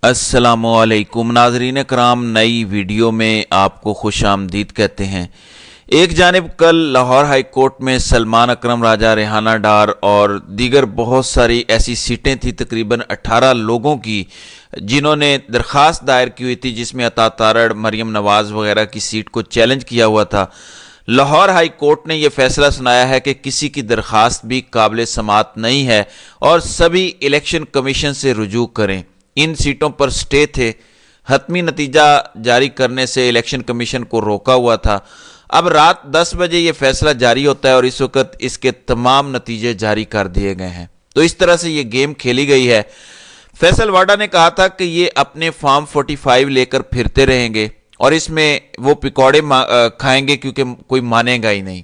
السلام علیکم ناظرین کرام، نئی ویڈیو میں آپ کو خوش آمدید کہتے ہیں۔ ایک جانب کل لاہور ہائی کورٹ میں سلمان اکرم راجہ، ریحانہ ڈار اور دیگر بہت ساری ایسی سیٹیں تھیں، تقریباً 18 لوگوں کی، جنہوں نے درخواست دائر کی ہوئی تھی، جس میں عطا تارڑ، مریم نواز وغیرہ کی سیٹ کو چیلنج کیا ہوا تھا۔ لاہور ہائی کورٹ نے یہ فیصلہ سنایا ہے کہ کسی کی درخواست بھی قابل سماعت نہیں ہے اور سبھی الیکشن کمیشن سے رجوع کریں۔ ان سیٹوں پر سٹے تھے، حتمی نتیجہ جاری کرنے سے الیکشن کمیشن کو روکا ہوا تھا۔ اب رات 10 بجے یہ فیصلہ جاری ہوتا ہے اور اس وقت اس کے تمام نتیجے جاری کر دیے گئے ہیں۔ تو اس طرح سے یہ گیم کھیلی گئی ہے۔ فیصل واڈا نے کہا تھا کہ یہ اپنے فارم 45 لے کر پھرتے رہیں گے اور اس میں وہ پکوڑے کھائیں گے کیونکہ کوئی مانے گا ہی نہیں۔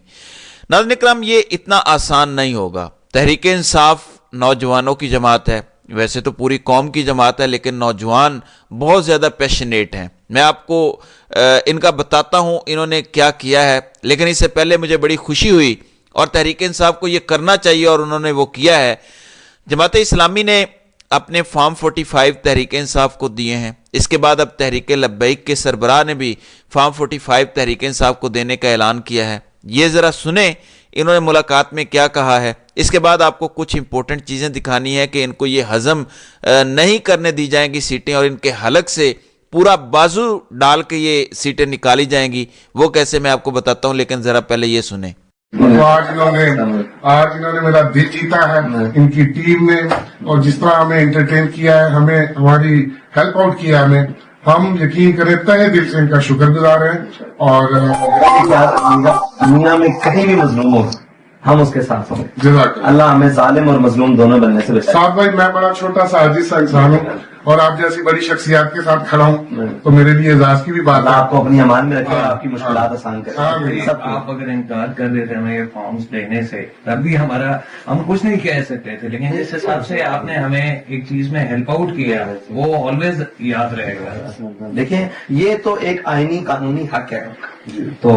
ناظرین اکرام، یہ اتنا آسان نہیں ہوگا۔ تحریک انصاف نوجوانوں کی جماعت ہے، ویسے تو پوری قوم کی جماعت ہے، لیکن نوجوان بہت زیادہ پیشنیٹ ہیں۔ میں آپ کو ان کا بتاتا ہوں انہوں نے کیا کیا ہے، لیکن اس سے پہلے مجھے بڑی خوشی ہوئی اور تحریک انصاف کو یہ کرنا چاہیے اور انہوں نے وہ کیا ہے۔ جماعت اسلامی نے اپنے فارم 45 تحریک انصاف کو دیے ہیں۔ اس کے بعد اب تحریک لبیک کے سربراہ نے بھی فارم 45 تحریک انصاف کو دینے کا اعلان کیا ہے۔ یہ ذرا سنیں انہوں نے ملاقات میں کیا کہا ہے۔ اس کے بعد آپ کو کچھ امپورٹنٹ چیزیں دکھانی ہے کہ ان کو یہ ہضم نہیں کرنے دی جائیں گی سیٹیں، اور ان کے حلق سے پورا بازو ڈال کے یہ سیٹیں نکالی جائیں گی۔ وہ کیسے میں آپ کو بتاتا ہوں، لیکن ذرا پہلے یہ سنیں۔ آج انہوں نے میرا دل جیتا ہے، ان کی ٹیم نے، اور جس طرح ہمیں انٹرٹین کیا ہے، ہمیں ہماری ہیلپ آؤٹ کیا ہمیں، ہم یقین کریں تہہ دل سے ان کا شکر گزار ہیں۔ اور دنیا میں کہیں بھی مظلوم ہو ہم اس کے ساتھ ہوں۔ جزاک اللہ۔ اللہ ہمیں ظالم اور مظلوم دونوں بننے سے بچائے۔ ساتھ بھائی، میں بڑا چھوٹا سا عاجز سا انسان ہوں اور آپ جیسی بڑی شخصیات کے ساتھ کھڑا ہوں، تو میرے لیے اعزاز کی بھی بات اللہ ہے۔ آپ کو اپنی امان میں رکھے اور آپ کی مشکلات آسان کرے۔ سب آپ اگر انکار کر دیتے ہمیں یہ فارمز دینے سے، تب بھی ہم کچھ نہیں کہہ سکتے تھے، لیکن جس حساب سے آپ نے ہمیں ایک چیز میں ہیلپ آؤٹ کیا وہ آلویز یاد رہے گا۔ دیکھیں، یہ تو ایک آئینی قانونی حق ہے، تو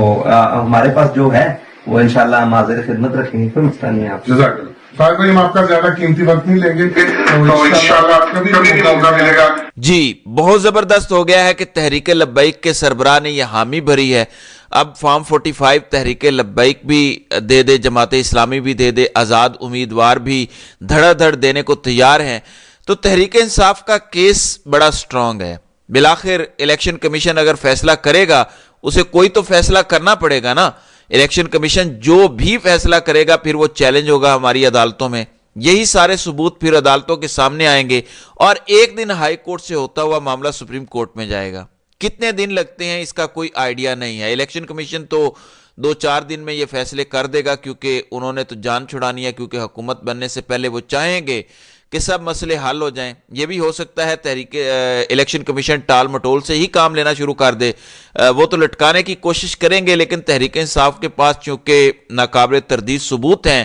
ہمارے پاس جو ہے وہ انشاءاللہ ہم حاضر خدمت رکھیں گے، کوئی مسئلہ نہیں ہے آپ۔ جزاک اللہ۔ فائد بھائی، ہم آپ کا زیادہ قیمتی وقت نہیں لیں گے، تو انشاءاللہ آپ کبھی موقع ملے گا۔ جی، بہت زبردست ہو گیا ہے کہ تحریک لبیک کے سربراہ نے یہ حامی بھری ہے۔ اب فارم 45 تحریک لبیک بھی دے دے، جماعت اسلامی بھی دے دے، آزاد امیدوار بھی دھڑا دھڑ دینے کو تیار ہیں، تو تحریک انصاف کا کیس بڑا سٹرونگ ہے۔ بالآخر الیکشن کمیشن اگر فیصلہ کرے گا، اسے کوئی تو فیصلہ کرنا پڑے گا نا۔ الیکشن کمیشن جو بھی فیصلہ کرے گا پھر وہ چیلنج ہوگا ہماری عدالتوں میں۔ یہی سارے ثبوت پھر عدالتوں کے سامنے آئیں گے اور ایک دن ہائی کورٹ سے ہوتا ہوا معاملہ سپریم کورٹ میں جائے گا۔ کتنے دن لگتے ہیں اس کا کوئی آئیڈیا نہیں ہے۔ الیکشن کمیشن تو 2-4 دن میں یہ فیصلے کر دے گا، کیونکہ انہوں نے تو جان چھڑانی ہے، کیونکہ حکومت بننے سے پہلے وہ چاہیں گے کہ سب مسئلے حل ہو جائیں۔ یہ بھی ہو سکتا ہے تحریک الیکشن کمیشن ٹال مٹول سے ہی کام لینا شروع کر دے، وہ تو لٹکانے کی کوشش کریں گے، لیکن تحریک انصاف کے پاس چونکہ ناقابل تردید ثبوت ہیں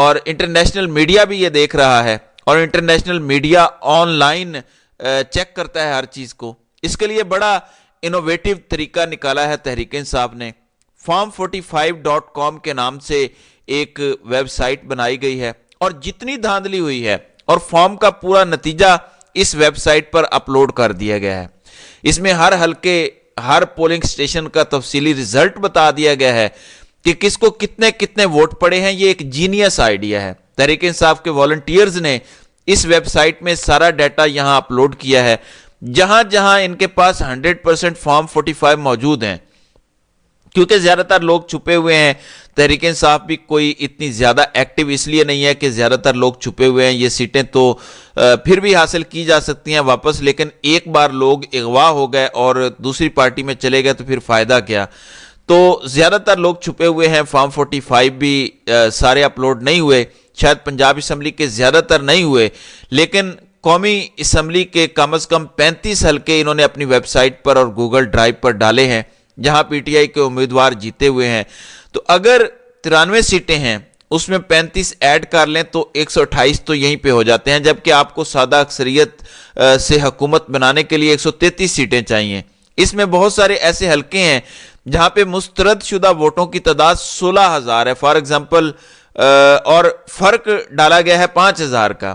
اور انٹرنیشنل میڈیا بھی یہ دیکھ رہا ہے، اور international media on line check کرتا ہے ہر چیز کو، اس کے لیے بڑا انوویٹو طریقہ نکالا ہے تحریک انصاف نے۔ farm45.com کے نام سے ایک ویب سائٹ بنائی گئی ہے اور جتنی دھاندلی ہوئی ہے، اور فارم کا پورا نتیجہ اس ویب سائٹ پر اپلوڈ کر دیا گیا ہے۔ اس میں ہر حلقے، ہر پولنگ سٹیشن کا تفصیلی رزلٹ بتا دیا گیا ہے کہ کس کو کتنے کتنے ووٹ پڑے ہیں۔ یہ ایک جینیس آئیڈیا ہے۔ تحریک انصاف کے والنٹیئرز نے اس ویب سائٹ میں سارا ڈیٹا یہاں اپلوڈ کیا ہے، جہاں جہاں ان کے پاس 100% فارم 45 موجود ہیں، کیونکہ زیادہ تر لوگ چھپے ہوئے ہیں۔ تحریک انصاف بھی کوئی اتنی زیادہ ایکٹیو اس لیے نہیں ہے کہ زیادہ تر لوگ چھپے ہوئے ہیں۔ یہ سیٹیں تو پھر بھی حاصل کی جا سکتی ہیں واپس، لیکن ایک بار لوگ اغوا ہو گئے اور دوسری پارٹی میں چلے گئے تو پھر فائدہ کیا۔ تو زیادہ تر لوگ چھپے ہوئے ہیں۔ فارم 45 بھی سارے اپلوڈ نہیں ہوئے، شاید پنجاب اسمبلی کے زیادہ تر نہیں ہوئے، لیکن قومی اسمبلی کے کم از کم 35 حلقے انہوں نے اپنی ویب سائٹ پر اور گوگل ڈرائیو پر ڈالے ہیں، جہاں پی ٹی آئی کے امیدوار جیتے ہوئے ہیں۔ تو اگر 93 سیٹیں ہیں، اس میں 35 ایڈ کر لیں تو 128 تو یہیں پہ ہو جاتے ہیں، جبکہ آپ کو سادہ اکثریت سے حکومت بنانے کے لیے 133 سیٹیں چاہیے۔ اس میں بہت سارے ایسے حلقے ہیں جہاں پہ مسترد شدہ ووٹوں کی تعداد 16,000 ہے، فار ایگزامپل، اور فرق ڈالا گیا ہے 5,000 کا۔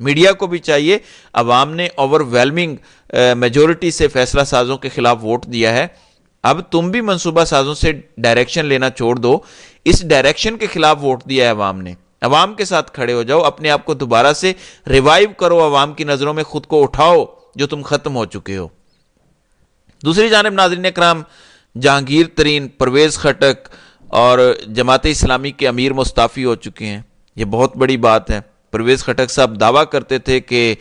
میڈیا کو بھی چاہیے، عوام نے اوور ویلمنگ میجورٹی سے فیصلہ سازوں کے خلاف ووٹ دیا ہے، اب تم بھی منصوبہ سازوں سے ڈائریکشن لینا چھوڑ دو، اس ڈائریکشن کے خلاف ووٹ دیا ہے عوام نے، عوام کے ساتھ کھڑے ہو جاؤ، اپنے آپ کو دوبارہ سے ریوائیو کرو، عوام کی نظروں میں خود کو اٹھاؤ جو تم ختم ہو چکے ہو۔ دوسری جانب ناظرین اکرام، جہانگیر ترین، پرویز خٹک اور جماعت اسلامی کے امیر مستعفی ہو چکے ہیں، یہ بہت بڑی بات ہے۔ پرویز خٹک صاحب دعویٰ کرتے تھے کہ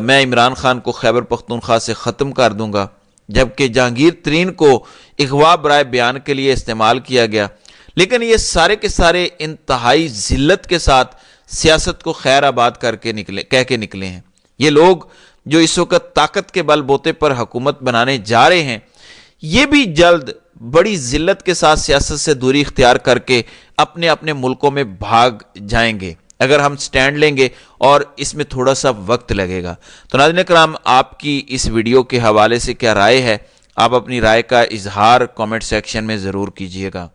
میں عمران خان کو خیبر پختونخوا سے ختم کر دوں گا، جبکہ جہانگیر ترین کو اغوا برائے بیان کے لیے استعمال کیا گیا، لیکن یہ سارے کے سارے انتہائی ذلت کے ساتھ سیاست کو خیر آباد کہہ کے نکلے ہیں۔ یہ لوگ جو اس وقت طاقت کے بل بوتے پر حکومت بنانے جا رہے ہیں، یہ بھی جلد بڑی ذلت کے ساتھ سیاست سے دوری اختیار کر کے اپنے اپنے ملکوں میں بھاگ جائیں گے اگر ہم سٹینڈ لیں گے، اور اس میں تھوڑا سا وقت لگے گا۔ تو ناظرین اکرام، آپ کی اس ویڈیو کے حوالے سے کیا رائے ہے؟ آپ اپنی رائے کا اظہار کامنٹ سیکشن میں ضرور کیجئے گا۔